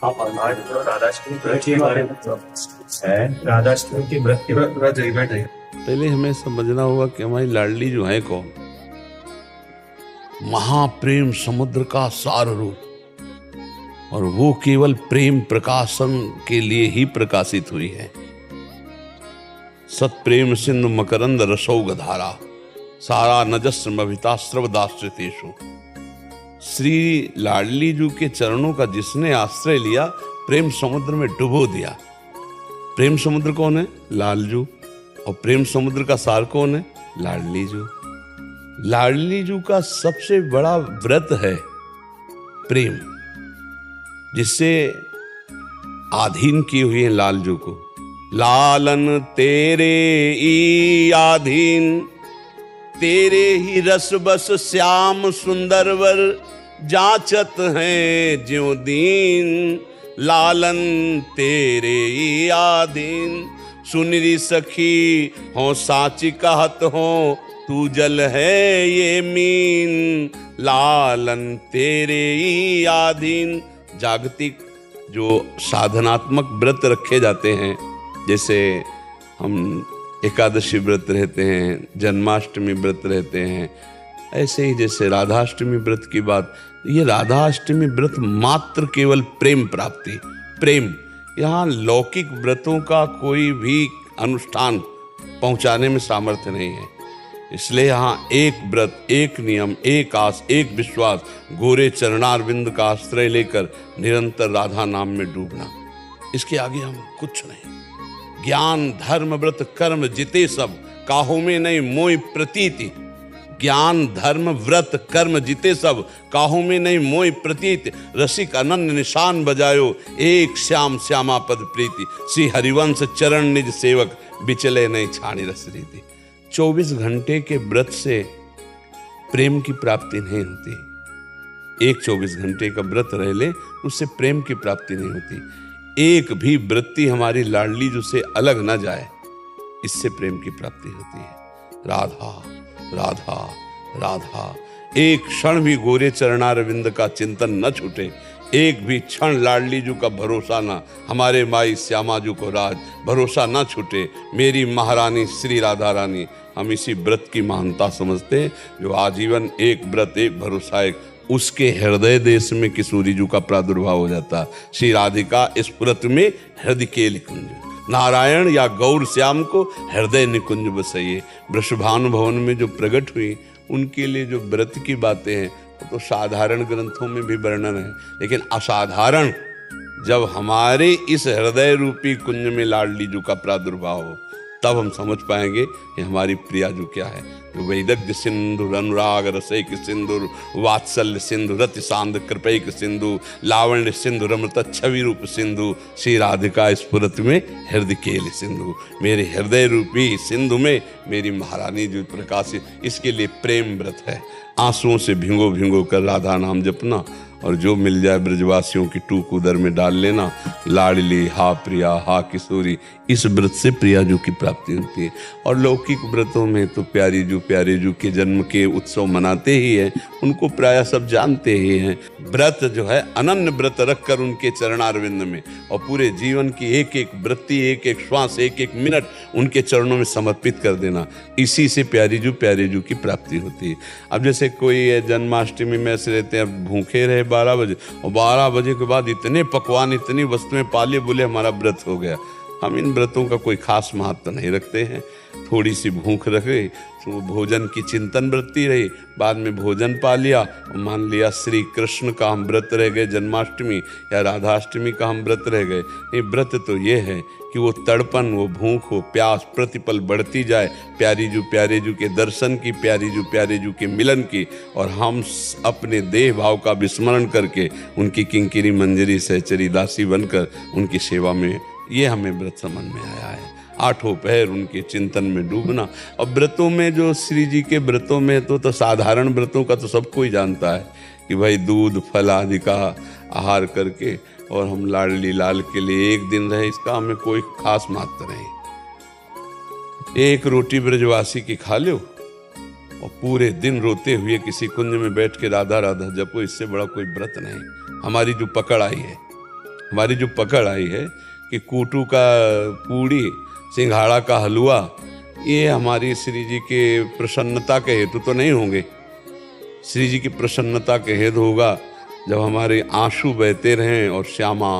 आप आज राधाष्टमी व्रत के बारे में है, राधाष्टमी के व्रत के व्रत बैठ रही। पहले हमें समझना होगा कि हमारी लाडली जो है कौन। महाप्रेम समुद्र का सार रूप, और वो केवल प्रेम प्रकाशन के लिए ही प्रकाशित हुई है। सत्प्रेम सिंधु मकरंद रसौग धारा, सारा नजस्रमभिता स्रवदाश्रितेषु। श्री लाडली जी के चरणों का जिसने आश्रय लिया, प्रेम समुद्र में डुबो दिया। प्रेम समुद्र कौन है? लालजू। और प्रेम समुद्र का सार कौन है? लाडली जू। लाडली जू का सबसे बड़ा व्रत है प्रेम, जिससे आधीन की हुई है लालजू को। लालन तेरे ई आधीन, तेरे ही रस बस श्याम सुंदर वर, जांचत हैं ज्यों दीन। लालन तेरे ही आधीन, सुनरी सखी हो साची कहत हो, तू जल है ये मीन। लालन तेरे ही आधीन। जागतिक जो साधनात्मक व्रत रखे जाते हैं, जैसे हम एकादशी व्रत रहते हैं, जन्माष्टमी व्रत रहते हैं, ऐसे ही जैसे राधाष्टमी व्रत की बात, ये राधाष्टमी व्रत मात्र केवल प्रेम प्राप्ति, प्रेम। यहाँ लौकिक व्रतों का कोई भी अनुष्ठान पहुँचाने में सामर्थ्य नहीं है। इसलिए यहाँ एक व्रत, एक नियम, एक आस, एक विश्वास, गोरे चरणारविंद का आश्रय लेकर निरंतर राधा नाम में डूबना। इसके आगे हम कुछ नहीं। ज्ञान धर्म व्रत कर्म जिते सब, काहू में नहीं मोय प्रतीति। ज्ञान धर्म व्रत कर्म जिते सब, काहू में नहीं मोय प्रतीत। रसिक अनन्य निशान बजायो, एक श्याम श्यामा पद प्रीति। श्री हरिवंश चरण निज सेवक, बिचले नहीं छाणी रस रीति। 24 घंटे के व्रत से प्रेम की प्राप्ति नहीं होती। एक 24 घंटे का व्रत रह ले, उससे प्रेम की प्राप्ति नहीं होती। एक भी वृत्ति हमारी लाडली जो से अलग न जाए, इससे प्रेम की प्राप्ति होती है। राधा राधा राधा। एक क्षण भी गोरे चरणारविंद का चिंतन न छूटे, एक भी क्षण लाडली जू का भरोसा ना, हमारे माई श्यामा जू को राज भरोसा ना छूटे। मेरी महारानी श्री राधा रानी, हम इसी व्रत की महानता समझते हैं, जो आजीवन एक व्रत एक भरोसा एक, उसके हृदय देश में किशोरी जू का प्रादुर्भाव हो जाता। श्री राधिका इस व्रत में हृदय के निकुंज, नारायण या गौर श्याम को हृदय निकुंज बसाइए। वृषभानु भवन में जो प्रकट हुई, उनके लिए जो व्रत की बातें हैं, तो साधारण ग्रंथों में भी वर्णन है, लेकिन असाधारण जब हमारे इस हृदय रूपी कुंज में लाडली जू का प्रादुर्भाव हो, तब हम समझ पाएंगे कि हमारी प्रिया जू क्या है। जो वैदग्ध सिंधु अनुराग रसैक सिंधु, वात्सल्य सिंधु रति सांद कृपैक सिंधु, लावण्य सिंधु रमृत छवि रूप सिंधु। श्री राधिका स्फुरत में हृदय केल सिंधु। मेरे हृदय रूपी सिंधु में मेरी महारानी जो प्रकाशित, इसके लिए प्रेम व्रत है। आंसुओं से भिंगो भिंगो कर राधा नाम जपना, और जो मिल जाए ब्रजवासियों की टूक उदर में डाल लेना। लाडली हा प्रिया हा किशोरी, इस व्रत से प्रिया जू की प्राप्ति होती है। और लौकिक व्रतों में तो प्यारे जू के जन्म के उत्सव मनाते ही हैं, उनको प्रायः सब जानते ही हैं। व्रत जो है अनन्य व्रत रखकर उनके चरणारविंद में, और पूरे जीवन की एक एक वृत्ति, एक एक श्वास, एक एक मिनट उनके चरणों में समर्पित कर देना, इसी से प्यारे जू की प्राप्ति होती है। अब जैसे कोई जन्माष्टमी में ऐसे रहते हैं, भूखे रहे 12 बजे, और 12 बजे के बाद इतने पकवान, इतनी वस्तुएं पाले, बोले हमारा व्रत हो गया। हम इन व्रतों का कोई खास महत्व नहीं रखते हैं। थोड़ी सी भूख रख गई तो भोजन की चिंतन वृत्ति रही, बाद में भोजन पा लिया, और मान लिया श्री कृष्ण का हम व्रत रह गए, जन्माष्टमी या राधाष्टमी का हम व्रत रह गए। ये व्रत तो ये है कि वो तड़पन, वो भूख, वो प्यास प्रतिपल बढ़ती जाए प्यारे जू के दर्शन की, प्यारे जू के मिलन की, और हम अपने देह भाव का विस्मरण करके उनकी किंकिरी मंजरी सहचरी दासी बनकर उनकी सेवा में, ये हमें व्रत समझ में आया है। आठों पहर उनके चिंतन में डूबना। और व्रतों में जो श्री जी के व्रतों में तो साधारण व्रतों का तो सब कोई जानता है कि भाई दूध फल आदि का आहार करके, और हम लाडली लाल के लिए एक दिन रहे, इसका हमें कोई खास महत्व नहीं। एक रोटी ब्रजवासी की खा लो, और पूरे दिन रोते हुए किसी कुंज में बैठ के राधा राधा जपो, इससे बड़ा कोई व्रत नहीं। हमारी जो पकड़ आई है, हमारी जो पकड़ आई है कि कूटू का पूड़ी, सिंघाड़ा का हलवा, ये हमारी श्री जी के प्रसन्नता के हेतु तो नहीं होंगे। श्री जी की प्रसन्नता के हेतु होगा जब हमारे आंसू बहते रहें और श्यामा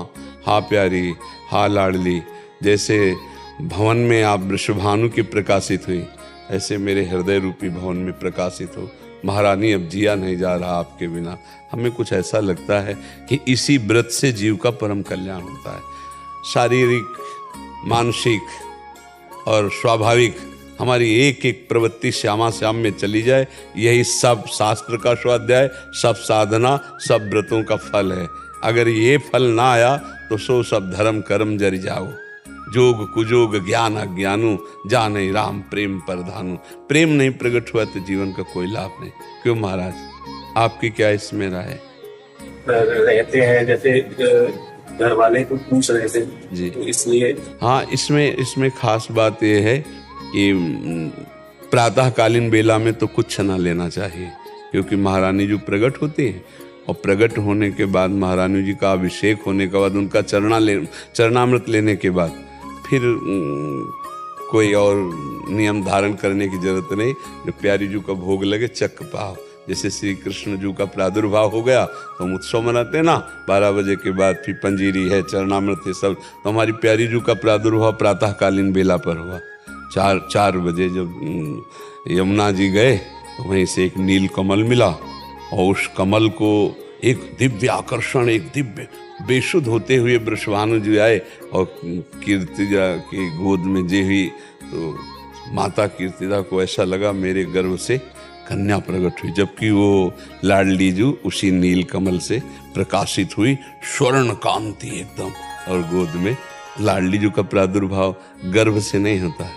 हा प्यारी हा लाडली, जैसे भवन में आप वृषभानु की प्रकाशित हुई, ऐसे मेरे हृदय रूपी भवन में प्रकाशित हो। महारानी अब जिया नहीं जा रहा आपके बिना। हमें कुछ ऐसा लगता है कि इसी व्रत से जीव का परम कल्याण होता है। शारीरिक, मानसिक और स्वाभाविक हमारी एक एक प्रवृत्ति श्यामा श्याम में चली जाए, यही सब शास्त्र का स्वाध्याय, सब साधना, सब व्रतों का फल है। अगर ये फल ना आया तो सो सब धर्म कर्म जरि जाओ, जोग कुजोग ज्ञान अज्ञानु, जाने राम प्रेम परधानु। प्रेम नहीं प्रकट हुआ तो जीवन का कोई लाभ नहीं। क्यों महाराज, आपकी क्या इसमें राय है? रहते हैं जैसे घर वाले को पूछ रहे थे जी, तो इसलिए हाँ, इसमें खास बात यह है कि प्रातःकालीन बेला में तो कुछ ना लेना चाहिए, क्योंकि महारानी जो प्रकट होती है और प्रकट होने के बाद महारानी जी का अभिषेक होने के बाद उनका चरणामृत लेने के बाद फिर कोई और नियम धारण करने की जरूरत नहीं। जो प्यारी जी का भोग लगे चक्क पाओ। जैसे श्री कृष्ण जी का प्रादुर्भाव हो गया तो हम उत्सव मनाते हैं ना, 12 बजे के बाद फिर पंजीरी है, चरणामृत है सब। तो हमारी प्यारी जी का प्रादुर्भाव प्रातःकालीन बेला पर हुआ। 4 बजे जब यमुना जी गए तो वहीं से एक नील कमल मिला और उस कमल को एक दिव्य आकर्षण, एक दिव्य बेशुद्ध होते हुए वृषभानु जी आए और कीर्तिजा की गोद में जे हुई तो माता कीर्तिदा को ऐसा लगा मेरे गर्भ से कन्या प्रकट हुई, जबकि वो लाडली जी उसी नील कमल से प्रकाशित हुई, स्वर्ण कांति एकदम। और गोद में लाडली जी का प्रादुर्भाव गर्भ से नहीं होता है,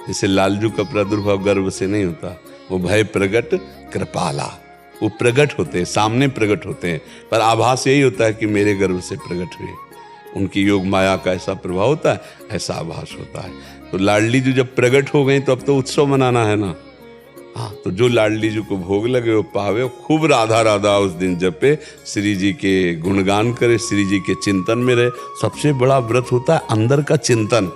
जैसे लालजू का प्रादुर्भाव गर्भ से नहीं होता। वो भय प्रगट कृपाला, वो प्रकट होते हैं, सामने प्रकट होते हैं, पर आभास यही होता है कि मेरे गर्भ से प्रकट हुए। उनकी योग माया का ऐसा प्रभाव होता है, ऐसा आभास होता है। तो लाडली जी जब प्रकट हो गई तो अब तो उत्सव मनाना है ना। हाँ, तो जो लाडली जी को भोग लगे वो पावे, खूब राधा राधा उस दिन जपे, श्री जी के गुणगान करे, श्री जी के चिंतन में रहे। सबसे बड़ा व्रत होता है अंदर का चिंतन।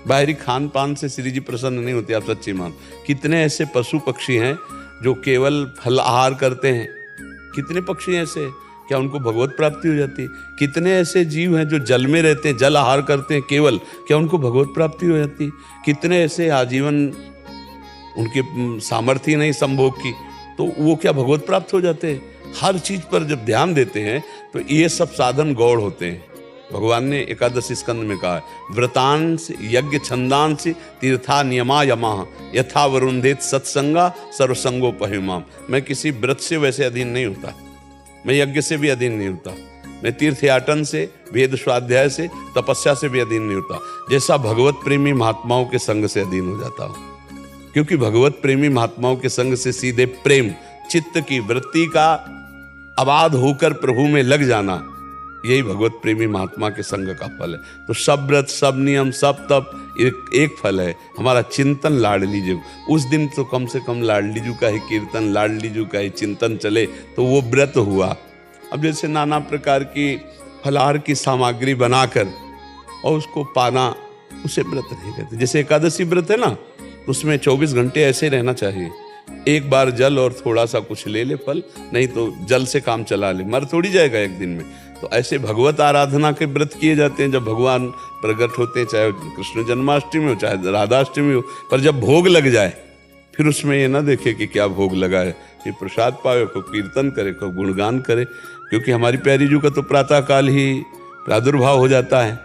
बाहरी खान पान से श्री जी प्रसन्न नहीं होते, आप सच्ची मान। कितने ऐसे पशु पक्षी हैं जो केवल फल आहार करते हैं? कितने पक्षी ऐसे, क्या उनको भगवत प्राप्ति हो जाती है? कितने ऐसे जीव हैं जो जल में रहते हैं, जल आहार करते हैं केवल, क्या उनको भगवत प्राप्ति हो जाती है? कितने ऐसे आजीवन उनके सामर्थ्य नहीं संभोग की, तो वो क्या भगवत प्राप्त हो जाते हैं? हर चीज पर जब ध्यान देते हैं तो ये सब साधन गौड़ होते हैं। भगवान ने एकादश स्कंद में कहा है, व्रतांश यज्ञ छंदांश तीर्था नियमा यमा यथा वरुंधेत सत्संगा सर्वसंगोपहिमाम। मैं किसी व्रत से वैसे अधीन नहीं होता, मैं यज्ञ से भी अधीन नहीं होता, मैं तीर्थयाटन से, वेद स्वाध्याय से, तपस्या से भी अधीन नहीं होता। जैसा भगवत प्रेमी महात्माओं के संग से अधीन हो जाता हूँ, क्योंकि भगवत प्रेमी महात्माओं के संग से सीधे प्रेम, चित्त की वृत्ति का आबाद होकर प्रभु में लग जाना, यही भगवत प्रेमी महात्मा के संग का फल है। तो सब व्रत, सब नियम, सब तप एक फल है, हमारा चिंतन लाडली जी। उस दिन तो कम से कम लाडली जी का ही कीर्तन, लाडली जी का ही चिंतन चले तो वो व्रत हुआ। अब जैसे नाना प्रकार की फलाहार की सामग्री बनाकर और उसको पाना, उसे व्रत नहीं कहते। जैसे एकादशी व्रत है ना, उसमें 24 घंटे ऐसे रहना चाहिए। एक बार जल और थोड़ा सा कुछ ले ले फल, नहीं तो जल से काम चला ले, मर थोड़ी जाएगा एक दिन में। तो ऐसे भगवत आराधना के व्रत किए जाते हैं जब भगवान प्रकट होते हैं, चाहे कृष्ण जन्माष्टमी हो चाहे राधाष्टमी हो। पर जब भोग लग जाए फिर उसमें ये ना देखे कि क्या भोग लगा है, कि प्रसाद पावे, को कीर्तन करे, को गुणगान करे। क्योंकि हमारी प्यारी जी का तो प्रातःकाल ही प्रादुर्भाव हो जाता है।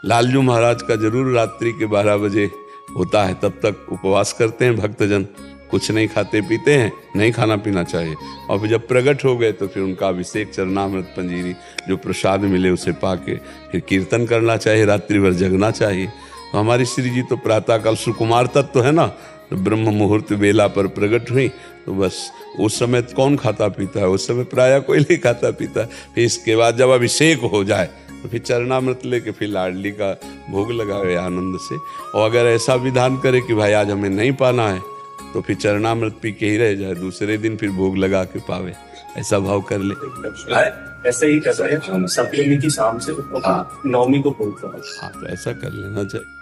लालजू महाराज का जरूर रात्रि के 12 बजे होता है, तब तक उपवास करते हैं भक्तजन, कुछ नहीं खाते पीते हैं, नहीं खाना पीना चाहिए। और फिर जब प्रकट हो गए तो फिर उनका अभिषेक, चरणामृत, पंजीरी, जो प्रसाद मिले उसे पाके फिर कीर्तन करना चाहिए, रात्रि भर जगना चाहिए। तो हमारी श्री जी तो प्रातःकाल सुकुमार तत्व है ना, तो ब्रह्म मुहूर्त बेला पर प्रकट हुई, तो बस उस समय कौन खाता पीता है, उस समय प्रायः कोई नहीं खाता पीता। फिर इसके बाद जब अभिषेक हो जाए तो फिर चरणामृत लेके फिर लाडली का भोग लगावे आनंद से। और अगर ऐसा विधान करे कि भाई आज हमें नहीं पाना है, तो फिर चरणामृत पी के ही रह जाए, दूसरे दिन फिर भोग लगा के पावे, ऐसा भाव कर ले। ऐसे ही कर रहे हैं सप्तमी की शाम से हाँ। नवमी को बोलते हैं। हाँ, तो ऐसा कर लेना चाहिए।